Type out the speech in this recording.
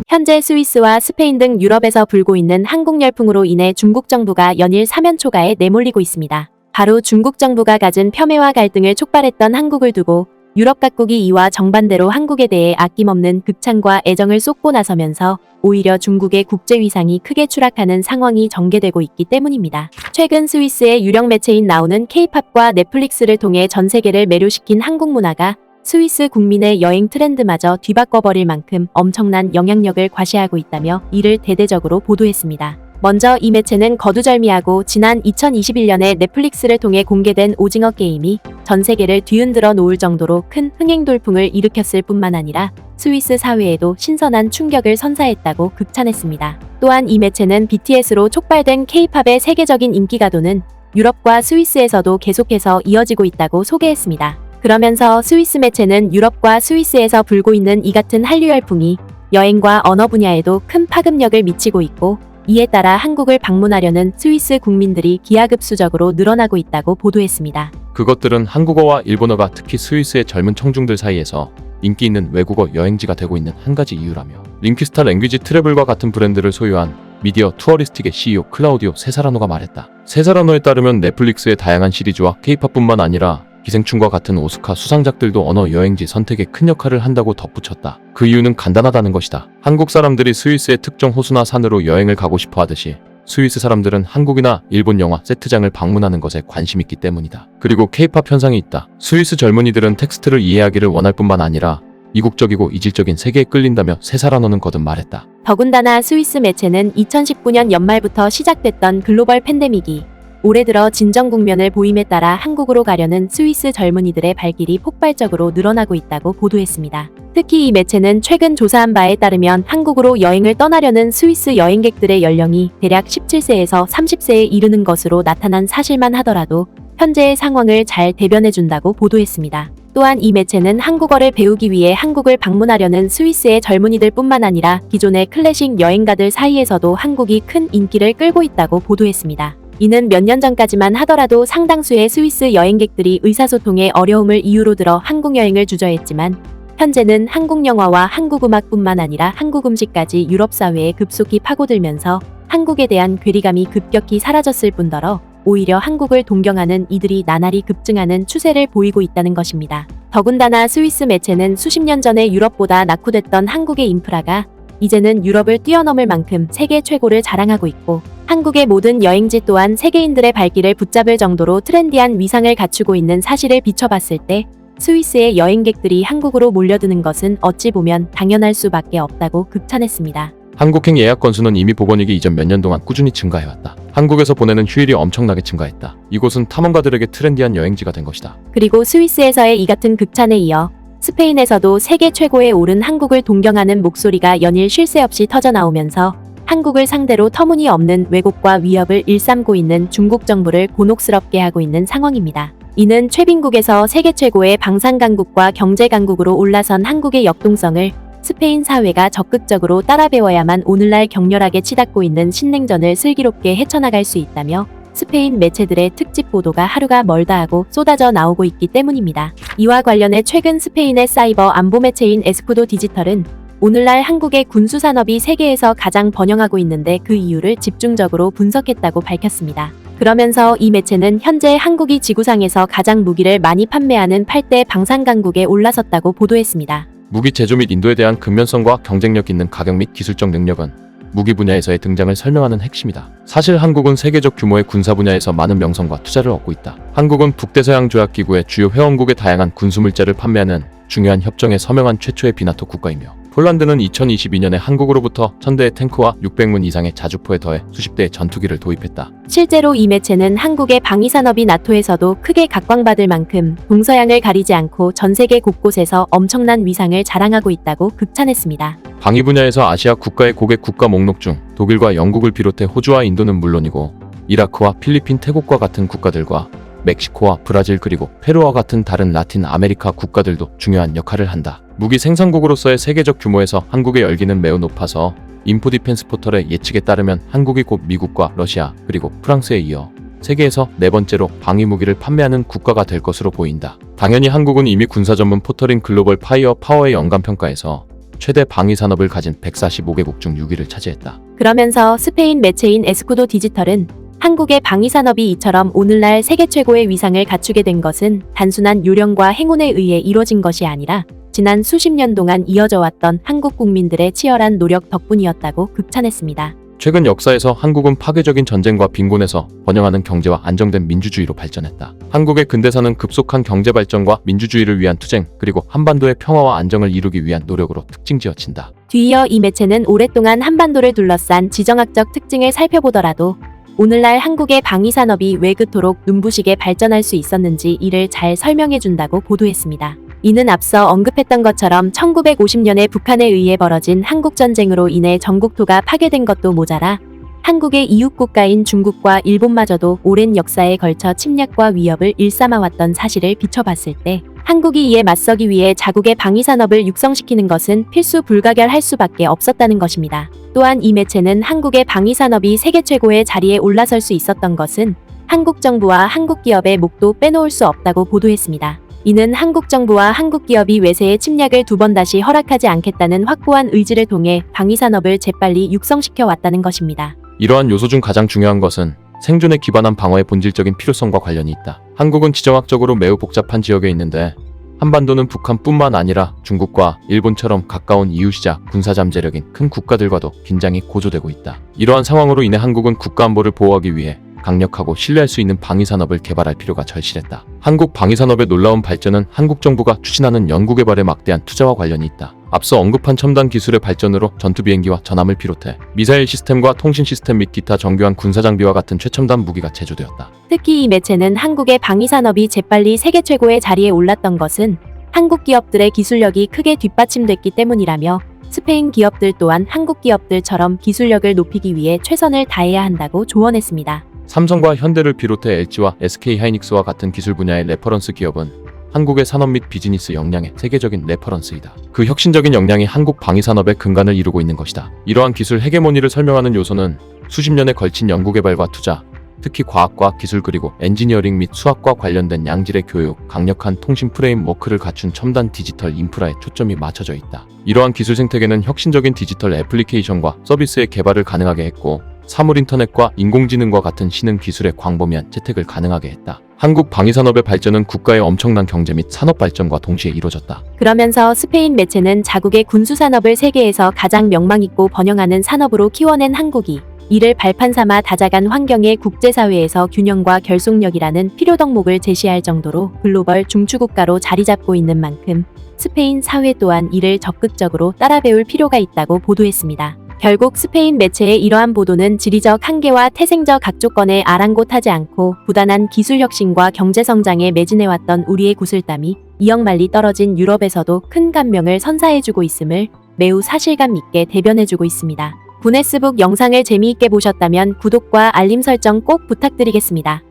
현재 스위스와 스페인 등 유럽에서 불고 있는 한국 열풍으로 인해 중국 정부가 연일 사면 초가에 내몰리고 있습니다. 바로 중국 정부가 가진 폄훼와 갈등을 촉발했던 한국을 두고 유럽 각국이 이와 정반대로 한국에 대해 아낌없는 극찬과 애정을 쏟고 나서면서 오히려 중국의 국제 위상이 크게 추락하는 상황이 전개되고 있기 때문입니다. 최근 스위스의 유력 매체인 나오는 K-팝과 넷플릭스를 통해 전 세계를 매료시킨 한국 문화가 스위스 국민의 여행 트렌드마저 뒤바꿔버릴 만큼 엄청난 영향력을 과시하고 있다며 이를 대대적으로 보도했습니다. 먼저 이 매체는 거두절미하고 지난 2021년에 넷플릭스를 통해 공개된 오징어 게임이 전 세계를 뒤흔들어 놓을 정도로 큰 흥행 돌풍을 일으켰을 뿐만 아니라 스위스 사회에도 신선한 충격을 선사했다고 극찬했습니다. 또한 이 매체는 BTS로 촉발된 K-팝의 세계적인 인기가도는 유럽과 스위스에서도 계속해서 이어지고 있다고 소개했습니다. 그러면서 스위스 매체는 유럽과 스위스에서 불고 있는 이 같은 한류 열풍이 여행과 언어 분야에도 큰 파급력을 미치고 있고 이에 따라 한국을 방문하려는 스위스 국민들이 기하급수적으로 늘어나고 있다고 보도했습니다. 그것들은 한국어와 일본어가 특히 스위스의 젊은 청중들 사이에서 인기 있는 외국어 여행지가 되고 있는 한 가지 이유라며 링키스타 랭귀지 트래블과 같은 브랜드를 소유한 미디어 투어리스틱의 CEO 클라우디오 세사라노가 말했다. 세사라노에 따르면 넷플릭스의 다양한 시리즈와 K-팝뿐만 아니라 기생충과 같은 오스카 수상작들도 언어 여행지 선택에 큰 역할을 한다고 덧붙였다. 그 이유는 간단하다는 것이다. 한국 사람들이 스위스의 특정 호수나 산으로 여행을 가고 싶어 하듯이 스위스 사람들은 한국이나 일본 영화 세트장을 방문하는 것에 관심 있기 때문이다. 그리고 K-팝 현상이 있다. 스위스 젊은이들은 텍스트를 이해하기를 원할 뿐만 아니라 이국적이고 이질적인 세계에 끌린다며 세사라노는 거듭 말했다. 더군다나 스위스 매체는 2019년 연말부터 시작됐던 글로벌 팬데믹이 올해 들어 진정 국면을 보임에 따라 한국으로 가려는 스위스 젊은이들의 발길이 폭발적으로 늘어나고 있다고 보도했습니다. 특히 이 매체는 최근 조사한 바에 따르면 한국으로 여행을 떠나려는 스위스 여행객들의 연령이 대략 17세에서 30세에 이르는 것으로 나타난 사실만 하더라도 현재의 상황을 잘 대변해준다고 보도했습니다. 또한 이 매체는 한국어를 배우기 위해 한국을 방문하려는 스위스의 젊은이들 뿐만 아니라 기존의 클래식 여행가들 사이에서도 한국이 큰 인기를 끌고 있다고 보도했습니다. 이는 몇 년 전까지만 하더라도 상당수의 스위스 여행객들이 의사소통에 어려움을 이유로 들어 한국 여행을 주저했지만 현재는 한국 영화와 한국 음악뿐만 아니라 한국 음식까지 유럽 사회에 급속히 파고들면서 한국에 대한 괴리감이 급격히 사라졌을 뿐더러 오히려 한국을 동경하는 이들이 나날이 급증하는 추세를 보이고 있다는 것입니다. 더군다나 스위스 매체는 수십 년 전에 유럽보다 낙후됐던 한국의 인프라가 이제는 유럽을 뛰어넘을 만큼 세계 최고를 자랑하고 있고 한국의 모든 여행지 또한 세계인들의 발길을 붙잡을 정도로 트렌디한 위상을 갖추고 있는 사실을 비춰봤을 때 스위스의 여행객들이 한국으로 몰려드는 것은 어찌 보면 당연할 수밖에 없다고 극찬했습니다. 한국행 예약 건수는 이미 복원이기 이전 몇 년 동안 꾸준히 증가해왔다. 한국에서 보내는 휴일이 엄청나게 증가했다. 이곳은 탐험가들에게 트렌디한 여행지가 된 것이다. 그리고 스위스에서의 이 같은 극찬에 이어 스페인에서도 세계 최고에 오른 한국을 동경하는 목소리가 연일 쉴 새 없이 터져나오면서 한국을 상대로 터무니없는 왜곡과 위협을 일삼고 있는 중국 정부를 곤혹스럽게 하고 있는 상황입니다. 이는 최빈국에서 세계 최고의 방산강국과 경제강국으로 올라선 한국의 역동성을 스페인 사회가 적극적으로 따라 배워야만 오늘날 격렬하게 치닫고 있는 신냉전을 슬기롭게 헤쳐나갈 수 있다며 스페인 매체들의 특집 보도가 하루가 멀다 하고 쏟아져 나오고 있기 때문입니다. 이와 관련해 최근 스페인의 사이버 안보 매체인 에스쿠도 디지털은 오늘날 한국의 군수산업이 세계에서 가장 번영하고 있는데 그 이유를 집중적으로 분석했다고 밝혔습니다. 그러면서 이 매체는 현재 한국이 지구상에서 가장 무기를 많이 판매하는 8대 방산강국에 올라섰다고 보도했습니다. 무기 제조 및 인도에 대한 근면성과 경쟁력 있는 가격 및 기술적 능력은 무기 분야에서의 등장을 설명하는 핵심이다. 사실 한국은 세계적 규모의 군사 분야에서 많은 명성과 투자를 얻고 있다. 한국은 북대서양조약기구의 주요 회원국의 다양한 군수물자를 판매하는 중요한 협정에 서명한 최초의 비나토 국가이며 폴란드는 2022년에 한국으로부터 1000대의 탱크와 600문 이상의 자주포에 더해 수십 대의 전투기를 도입했다. 실제로 이 매체는 한국의 방위산업이 나토에서도 크게 각광받을 만큼 동서양을 가리지 않고 전 세계 곳곳에서 엄청난 위상을 자랑하고 있다고 극찬했습니다. 방위 분야에서 아시아 국가의 고객 국가 목록 중 독일과 영국을 비롯해 호주와 인도는 물론이고 이라크와 필리핀, 태국과 같은 국가들과 멕시코와 브라질 그리고 페루와 같은 다른 라틴 아메리카 국가들도 중요한 역할을 한다. 무기 생산국으로서의 세계적 규모에서 한국의 열기는 매우 높아서 인포디펜스 포털의 예측에 따르면 한국이 곧 미국과 러시아 그리고 프랑스에 이어 세계에서 네 번째로 방위 무기를 판매하는 국가가 될 것으로 보인다. 당연히 한국은 이미 군사 전문 포털인 글로벌 파이어 파워의 연간 평가에서 최대 방위 산업을 가진 145개국 중 6위를 차지했다. 그러면서 스페인 매체인 에스쿠도 디지털은 한국의 방위산업이 이처럼 오늘날 세계 최고의 위상을 갖추게 된 것은 단순한 요령과 행운에 의해 이뤄진 것이 아니라 지난 수십 년 동안 이어져 왔던 한국 국민들의 치열한 노력 덕분이었다고 극찬했습니다. 최근 역사에서 한국은 파괴적인 전쟁과 빈곤에서 번영하는 경제와 안정된 민주주의로 발전했다. 한국의 근대사는 급속한 경제 발전과 민주주의를 위한 투쟁, 그리고 한반도의 평화와 안정을 이루기 위한 노력으로 특징지어친다. 뒤이어 이 매체는 오랫동안 한반도를 둘러싼 지정학적 특징을 살펴보더라도 오늘날 한국의 방위산업이 왜 그토록 눈부시게 발전할 수 있었는지 이를 잘 설명해준다고 보도했습니다. 이는 앞서 언급했던 것처럼 1950년에 북한에 의해 벌어진 한국전쟁으로 인해 전국토가 파괴된 것도 모자라 한국의 이웃국가인 중국과 일본마저도 오랜 역사에 걸쳐 침략과 위협을 일삼아왔던 사실을 비춰봤을 때 한국이 이에 맞서기 위해 자국의 방위산업을 육성시키는 것은 필수 불가결할 수밖에 없었다는 것입니다. 또한 이 매체는 한국의 방위산업이 세계 최고의 자리에 올라설 수 있었던 것은 한국 정부와 한국 기업의 목도 빼놓을 수 없다고 보도했습니다. 이는 한국 정부와 한국 기업이 외세의 침략을 두 번 다시 허락하지 않겠다는 확고한 의지를 통해 방위산업을 재빨리 육성시켜 왔다는 것입니다. 이러한 요소 중 가장 중요한 것은 생존에 기반한 방어의 본질적인 필요성과 관련이 있다. 한국은 지정학적으로 매우 복잡한 지역에 있는데 한반도는 북한뿐만 아니라 중국과 일본처럼 가까운 이웃이자 군사잠재력인 큰 국가들과도 긴장이 고조되고 있다. 이러한 상황으로 인해 한국은 국가안보를 보호하기 위해 강력하고 신뢰할 수 있는 방위산업을 개발할 필요가 절실했다. 한국 방위산업의 놀라운 발전은 한국 정부가 추진하는 연구개발에 막대한 투자와 관련이 있다. 앞서 언급한 첨단 기술의 발전으로 전투 비행기와 전함을 비롯해 미사일 시스템과 통신 시스템 및 기타 정교한 군사 장비와 같은 최첨단 무기가 제조되었다. 특히 이 매체는 한국의 방위산업이 재빨리 세계 최고의 자리에 올랐던 것은 한국 기업들의 기술력이 크게 뒷받침됐기 때문이라며 스페인 기업들 또한 한국 기업들처럼 기술력을 높이기 위해 최선을 다해야 한다고 조언했습니다. 삼성과 현대를 비롯해 LG와 SK하이닉스와 같은 기술 분야의 레퍼런스 기업은 한국의 산업 및 비즈니스 역량의 세계적인 레퍼런스이다. 그 혁신적인 역량이 한국 방위산업의 근간을 이루고 있는 것이다. 이러한 기술 헤게모니를 설명하는 요소는 수십 년에 걸친 연구개발과 투자, 특히 과학과 기술 그리고 엔지니어링 및 수학과 관련된 양질의 교육, 강력한 통신 프레임워크를 갖춘 첨단 디지털 인프라에 초점이 맞춰져 있다. 이러한 기술 생태계는 혁신적인 디지털 애플리케이션과 서비스의 개발을 가능하게 했고 사물 인터넷과 인공지능과 같은 신흥 기술의 광범위한 채택을 가능하게 했다. 한국 방위산업의 발전은 국가의 엄청난 경제 및 산업 발전과 동시에 이루어졌다. 그러면서 스페인 매체는 자국의 군수산업을 세계에서 가장 명망있고 번영하는 산업으로 키워낸 한국이 이를 발판 삼아 다자간 환경의 국제사회에서 균형과 결속력이라는 필요 덕목을 제시할 정도로 글로벌 중추국가로 자리 잡고 있는 만큼 스페인 사회 또한 이를 적극적으로 따라 배울 필요가 있다고 보도했습니다. 결국 스페인 매체의 이러한 보도는 지리적 한계와 태생적 각조건에 아랑곳하지 않고 부단한 기술 혁신과 경제 성장에 매진해왔던 우리의 구슬땀이 이역만리 떨어진 유럽에서도 큰 감명을 선사해주고 있음을 매우 사실감 있게 대변해주고 있습니다. 구네스북 영상을 재미있게 보셨다면 구독과 알림 설정 꼭 부탁드리겠습니다.